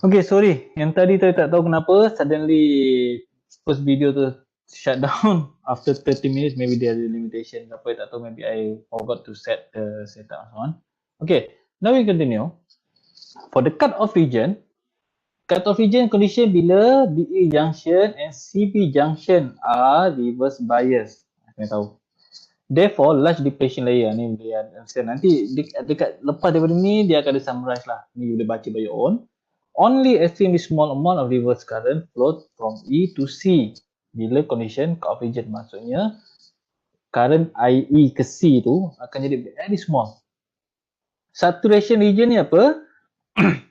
Okay, sorry. Yang tadi saya tak tahu kenapa suddenly first video tu shut down after 30 minutes. Maybe there is a limitation. Apa tak tahu. Maybe I forgot to set the setup and so on. Okay, now we continue. For the cut-off region condition bila BE junction and CB junction are reverse bias. Kena tahu. Therefore, large depletion layer ni boleh understand. Nanti dekat lepas daripada ni dia akan ada summarize lah. Ni boleh baca by your own. Only extremely small amount of reverse current flow from E to C. Bila condition cut-off region, maksudnya current IE ke C tu akan jadi very small. Saturation region ni apa?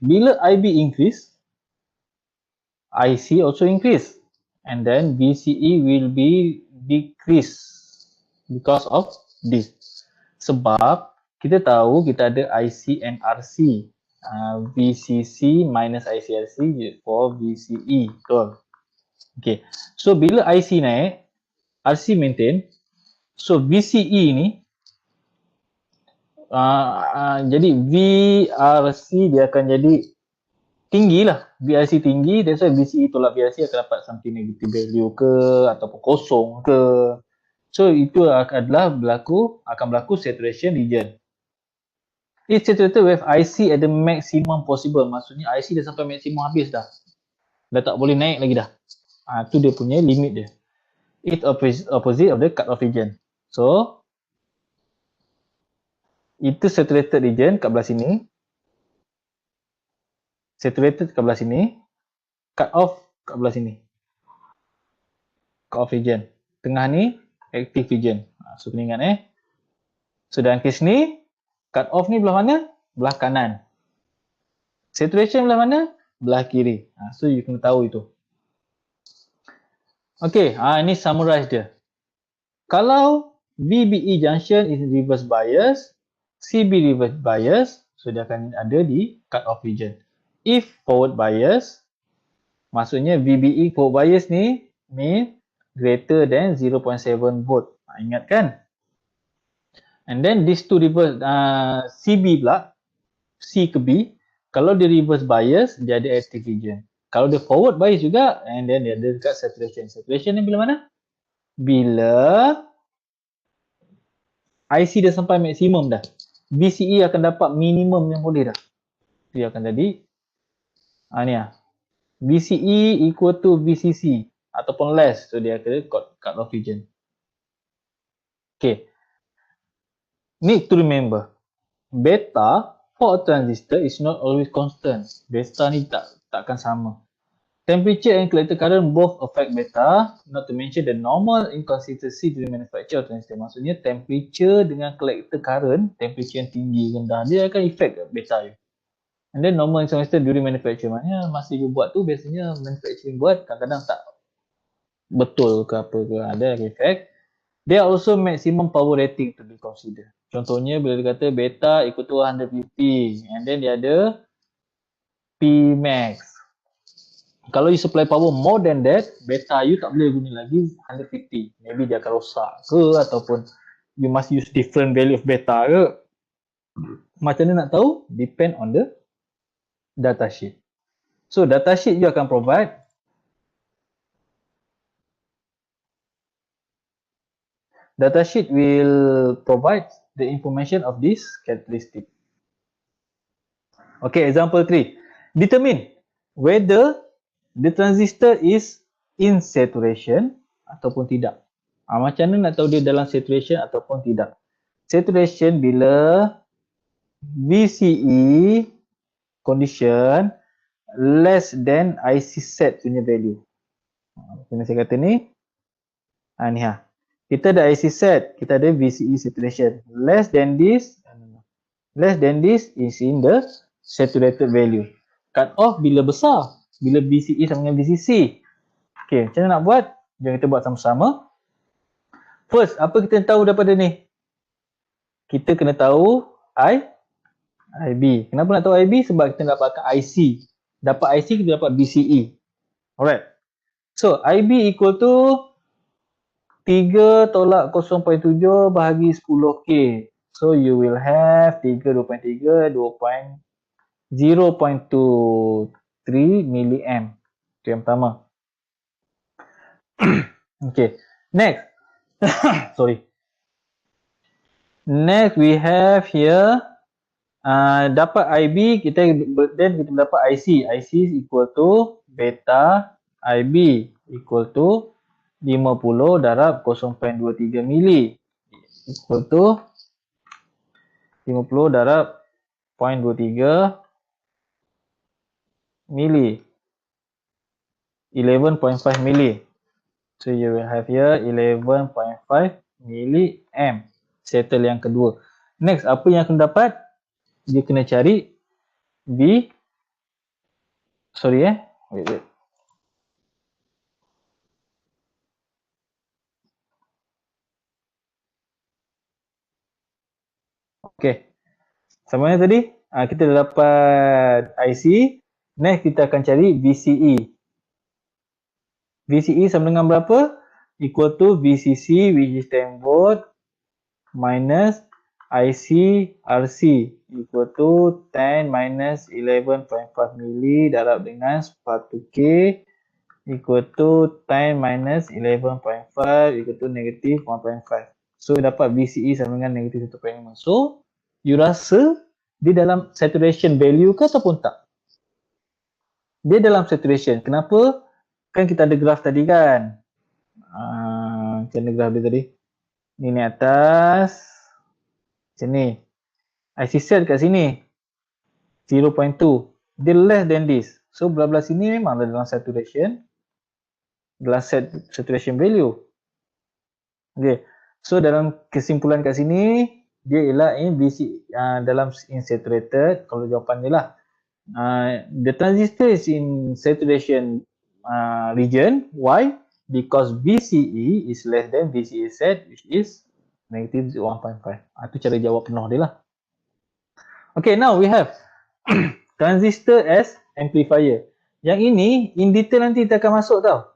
Bila IB increase, IC also increase, and then VCE will be decrease because of this. Sebab kita tahu kita ada IC and RC, VCC minus ICRC for VCE, betul? Okay, so bila IC naik, RC maintain, so VCE ni jadi VRC dia akan jadi tinggi lah. VRC tinggi, that's why VCE tolak VRC akan dapat something negative value ke ataupun kosong ke. So itu akan berlaku saturation region. It's saturated with IC at the maximum possible. Maksudnya IC dah sampai maksimum habis dah. Dah tak boleh naik lagi dah. Tu dia punya limit dia. It's opposite of the cut-off region. So itu saturated region kat belah sini. Saturated kat belah sini. Cut off kat belah sini. Cut off region. Tengah ni active region. So kena ingat So dalam kes ni, cut off ni belah mana? Belah kanan. Saturation belah mana? Belah kiri. So you kena tahu itu. Okay, ini summarize dia. Kalau VBE junction is reverse bias, CB reverse bias, so dia akan ada di cut off region. If forward bias, maksudnya VBE forward bias ni mean greater than 0.7 volt. Ingat kan? And then these two reverse CB pula, C ke B, kalau dia reverse bias, dia ada active region. Kalau dia forward bias juga, and then dia ada dekat saturation. Saturation ni bila mana? Bila IC dah sampai maksimum dah. VCE akan dapat minimum yang boleh dah. Dia akan jadi ni lah. VCE equal to VCC ataupun less. So dia akan cut off region. Okay. Need to remember, beta for a transistor is not always constant. Beta ni takkan sama. Temperature and collector current both affect beta, not to mention the normal inconsistency during manufacture of transistor. Maksudnya temperature dengan collector current, temperature yang tinggi rendah, dia akan affect beta you. And then normal inconsistency during manufacture, maknanya masa you buat tu biasanya manufacturing buat kadang-kadang tak betul ke apa ke, ada effect. There are also maximum power rating to be considered. Contohnya bila dia kata beta equal to 150 and then dia ada P max. Kalau you supply power more than that, beta you tak boleh guna lagi 150. Maybe dia akan rosak ke ataupun you must use different value of beta ke. Macam mana nak tahu? Depend on the data sheet. So data sheet you akan provide. Data sheet will provide the information of this characteristic. Okay, example 3. Determine whether the transistor is in saturation ataupun tidak. Macam mana nak tahu dia dalam saturation ataupun tidak? Saturation bila VCE condition less than IC set punya value. Macam saya kata ni. Ni ha. Kita ada IC set, kita ada VCE saturation. Less than this is in the saturated value. Cut off bila besar, bila VCE sama dengan VCC. Okay, macam mana nak buat? Jom kita buat sama-sama. First, apa kita tahu daripada ni? Kita kena tahu IB. Kenapa nak tahu IB? Sebab kita dapatkan IC. Dapat IC, kita dapat VCE. Alright. So, IB equal to 3 tolak 0.7 bahagi 10K. So, you will have 3, 2.3, 0.2. 3 milliamp. Itu yang pertama. Okay, next. Sorry. Next we have here dapat IB, kita dapat IC. IC equal to beta IB equal to 50 darab 0.23 mili equal to 50 darab 0.23 mili 11.5 mili. So you will have here 11.5 milliamp. Settle yang kedua. Next, apa yang akan dapat? Dia kena cari V. Sorry wait. Okay. Sama mana tadi? Kita dah dapat IC. Next, kita akan cari VCE. VCE sama dengan berapa? Equal to VCC, which is 10 volt, minus IC RC equal to 10 minus 11.5 mili darab dengan 1K equal to 10 minus 11.5 equal to negative 1.5. So dapat VCE sama dengan negative 1.5. So you rasa dia dalam saturation value ke ataupun tak? Dia dalam saturation. Kenapa? Kan kita ada graf tadi kan? Kita ada graf dia tadi. Ni atas. Macam ni. IC set kat sini 0.2. Dia less than this. So belah-belah sini memang dalam saturation. Dalam saturation value. Okay. So dalam kesimpulan kat sini dia ialah dalam insaturated. Kalau jawapan dia lah the transistor is in saturation region. Why? Because VCE is less than VCE set, which is negative 1.5. Itu cara jawab penuh dia lah. Okay, now we have transistor as amplifier. Yang ini in detail nanti kita akan masuk tau.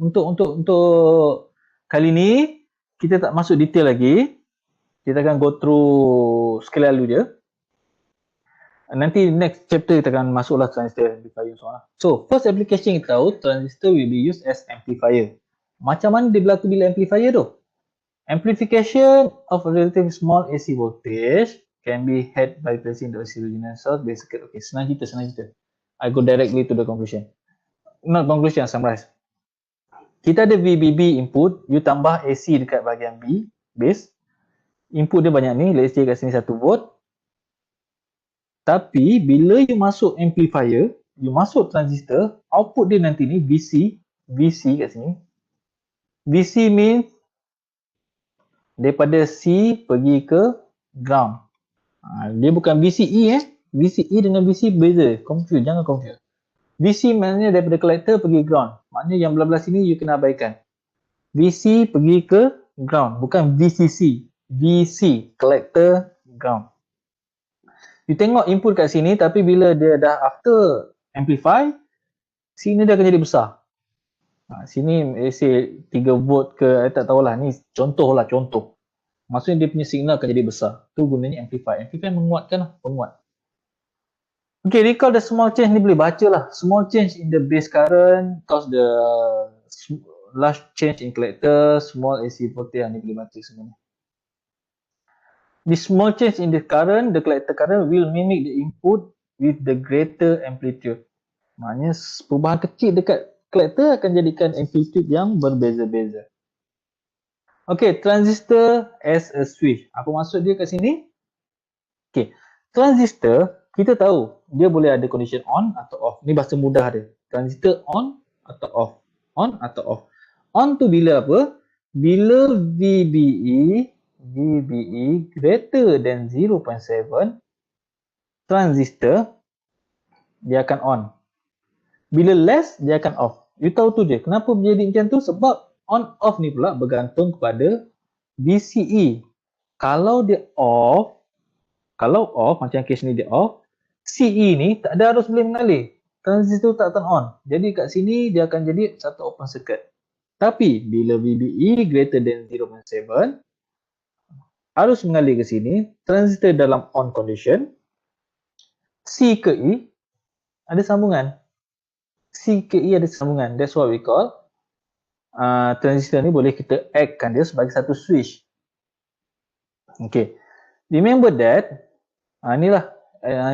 Untuk kali ni kita tak masuk detail lagi. Kita akan go through sekali lalu je. Nanti next chapter kita akan masuklah transistor amplifier semua. So first application kita tahu transistor will be used as amplifier. Macam mana dia berlaku bila amplifier tu? Amplification of a relatively small AC voltage can be had by placing the original source base circuit. Okay, senang cerita. I go directly to the conclusion. Not conclusion, summarize. Kita ada VBB input, you tambah AC dekat bahagian B, base. Input dia banyak ni, let's say kat sini 1 volt. Tapi bila you masuk amplifier, you masuk transistor, output dia nanti ni VC kat sini. VC means daripada C pergi ke ground. Dia bukan VCE VCE dengan VC beza. Jangan confuse. VC maknanya daripada collector pergi ground. Maknanya yang belah-belah sini you kena abaikan. VC pergi ke ground, bukan VCC. VC, collector, ground. You tengok input kat sini, tapi bila dia dah after amplify, sini dia akan jadi besar. Sini say 3 volt ke, tak tahulah, ni contoh. Maksudnya dia punya signal akan jadi besar. Tu gunanya amplify. Amplify menguatkan lah, penguat. Okay, recall the small change ni boleh baca lah. Small change in the base current cause the large change in collector, small AC voltage, ni boleh baca sebenarnya. The small change in the current, the collector current will mimic the input with the greater amplitude. Maknanya perubahan kecil dekat collector akan jadikan amplitude yang berbeza-beza. Okay, transistor as a switch. Apa maksud dia kat sini? Okay, transistor kita tahu dia boleh ada condition on atau off. Ni bahasa mudah dia. Transistor on atau off. On atau off. On tu bila apa? Bila VBE greater than 0.7, transistor dia akan on. Bila less, dia akan off. You tahu tu je. Kenapa menjadi macam tu? Sebab on off ni pula bergantung kepada VCE. Kalau dia off, macam case ni dia off, CE ni tak ada arus boleh mengalir. Transistor tak turn on. Jadi kat sini dia akan jadi satu open circuit. Tapi bila VBE greater than 0.7, arus mengalir ke sini, transistor dalam on condition, C ke E ada sambungan. C ke E ada sambungan. That's what we call transistor ni boleh kita act-kan dia sebagai satu switch. Okay. Remember that, inilah,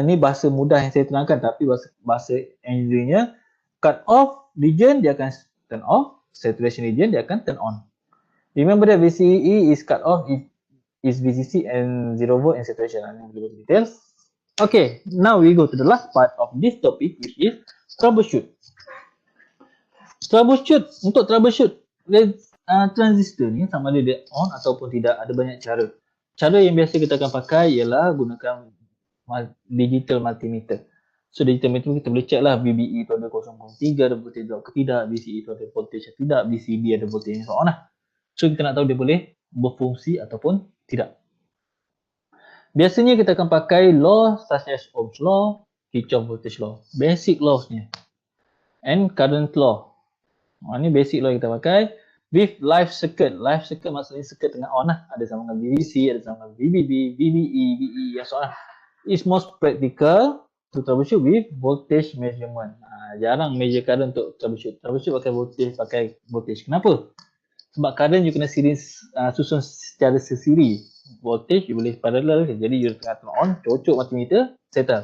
ini bahasa mudah yang saya terangkan, tapi bahasa engineering-nya, cut off region dia akan turn off, saturation region dia akan turn on. Remember that VCE is cut off if is VCC and 0 volt and saturation. Ini boleh detail. Okay, now we go to the last part of this topic, which is troubleshoot. Untuk troubleshoot transistor ni sama ada dia on ataupun tidak, ada banyak cara. Cara yang biasa kita akan pakai ialah gunakan digital multimeter. So digital multimeter kita boleh check lah VBE tu ada 0.3, ada voltage drop ke tidak, VCE tu ada voltage ke tidak, VCB ada voltage and so on lah. So kita nak tahu dia boleh berfungsi ataupun tidak. Biasanya kita akan pakai law such as Ohm's law, Kirchhoff voltage law, basic laws-nya, and current law. Ini basic law kita pakai. With live circuit. Live circuit maksudnya circuit tengah on lah. Ada sambungan VBC, ada sambungan VBB, VBE, VE, and so on lah. It's most practical to troubleshoot with voltage measurement. Jarang measure current untuk troubleshoot. Troubleshoot pakai voltage. Kenapa? Sebab current you kena susun secara sesiri. Voltage you boleh parallel. Jadi you tengah turn on, cocok multimeter, settle.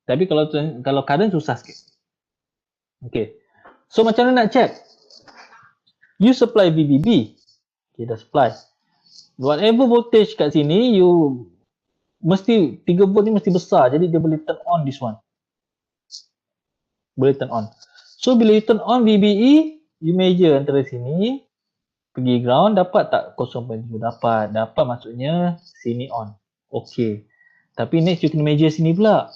Tapi kalau current susah sikit. Okay. So macam mana nak check? You supply VBB. Okay, dah supply. Whatever voltage kat sini, you mesti 3 volt ni mesti besar. Jadi dia boleh turn on this one. Boleh turn on. So bila you turn on VBE, you measure antara sini, pergi ground, dapat tak 0.7? Dapat maksudnya sini on. Okay. Tapi next you kena measure sini pula.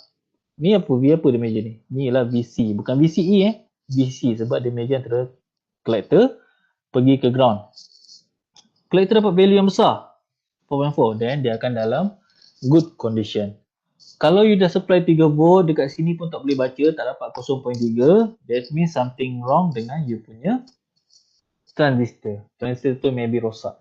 Ni apa? V apa dia measure ni? Ni ialah VC. Bukan VCE VC sebab dia measure antara collector pergi ke ground. Collector dapat value yang besar 4.4, then dia akan dalam good condition. Kalau you dah supply 3 volt dekat sini pun tak boleh baca, tak dapat 0.3, that means something wrong dengan you punya transistor. Transistor tu maybe rosak.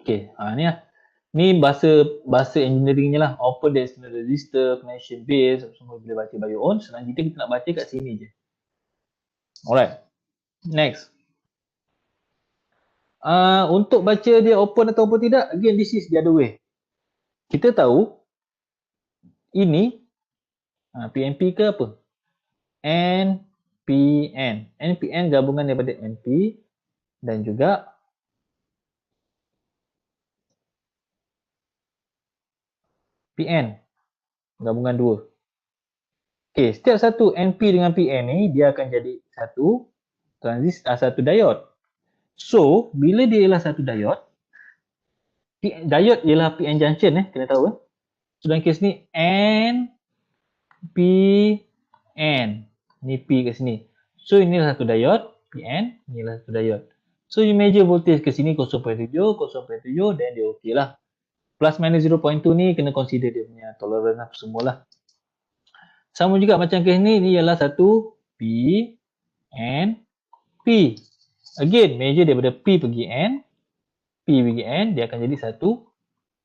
Okay, ni lah. Ni bahasa engineeringnya lah. Open the external resistor, connection base, semua boleh baca by your own. Senang kita nak baca kat sini je. Alright, next. Untuk baca dia open ataupun tidak, again this is the other way. Kita tahu ini PNP ke apa? NPN. NPN gabungan daripada NP dan juga PN. Gabungan dua. Okay, setiap satu NP dengan PN ni dia akan jadi satu satu diode. So, bila dia ialah satu diode, diode ialah PN junction kena tahu So, dalam kes ni N, P, N. Ni P kat sini. So, inilah satu diode, PN, inilah satu diode. So, you measure voltage ke sini 0.7, 0.7, then dia okey lah. Plus minus 0.2 ni kena consider dia punya tolerance semualah. Sama juga macam kes ni, ni ialah satu P, N, P. Again, measure daripada P pergi N, P pergi N, dia akan jadi satu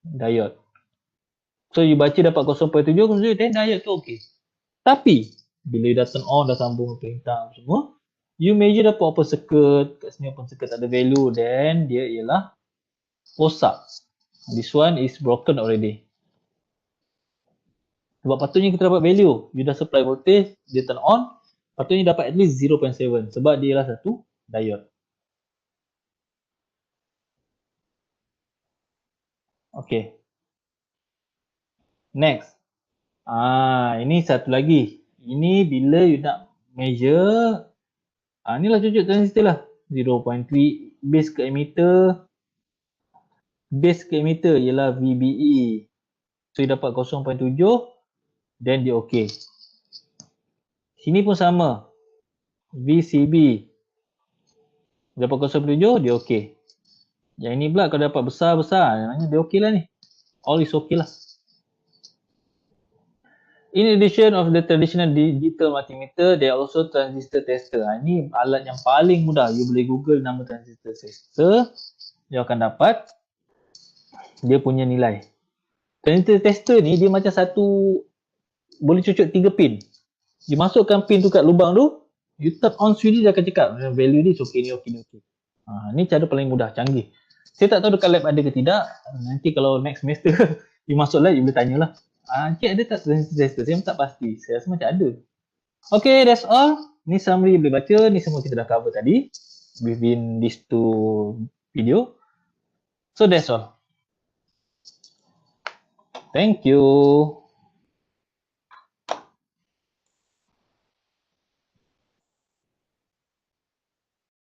diode. So, you baca dapat 0.7, then diode tu okey. Tapi, bila you dah turn on, dah sambung perintah semua, you measure dapat open circuit, kat sini open circuit tak ada value, then dia ialah rosak. This one is broken already. Sebab patutnya kita dapat value. You dah supply voltage, dia turn on, patutnya dapat at least 0.7 sebab dia ialah satu diode. Okay. Next. Ini satu lagi. Ini bila you nak measure, inilah cucuk transistor lah. 0.3 base ke emitter. Base ke emitter ialah VBE. So you dapat 0.7, then dia okey. Sini pun sama. VCB. Dapat 0.7, dia okey. Yang ini pula kalau dapat besar-besar, maknanya dia okey lah ni. All is okey lah. In addition of the traditional digital multimeter, there are also transistor tester. Ini alat yang paling mudah. You boleh Google nama transistor tester. You akan dapat dia punya nilai. Transistor tester ni dia macam satu, boleh cucuk 3 pin. You masukkan pin tu kat lubang tu, you turn on switch dia akan cakap value ni okey ni okey ni okey. Ni cara paling mudah, canggih. Saya tak tahu dekat lab ada ke tidak. Nanti kalau next semester you masuk lab, you boleh tanyalah. Cik ada tak transistor? Saya tak pasti. Saya rasa macam ada. Okay, that's all. Ni summary boleh baca. Ni semua kita dah cover tadi within these two video. So that's all. Thank you.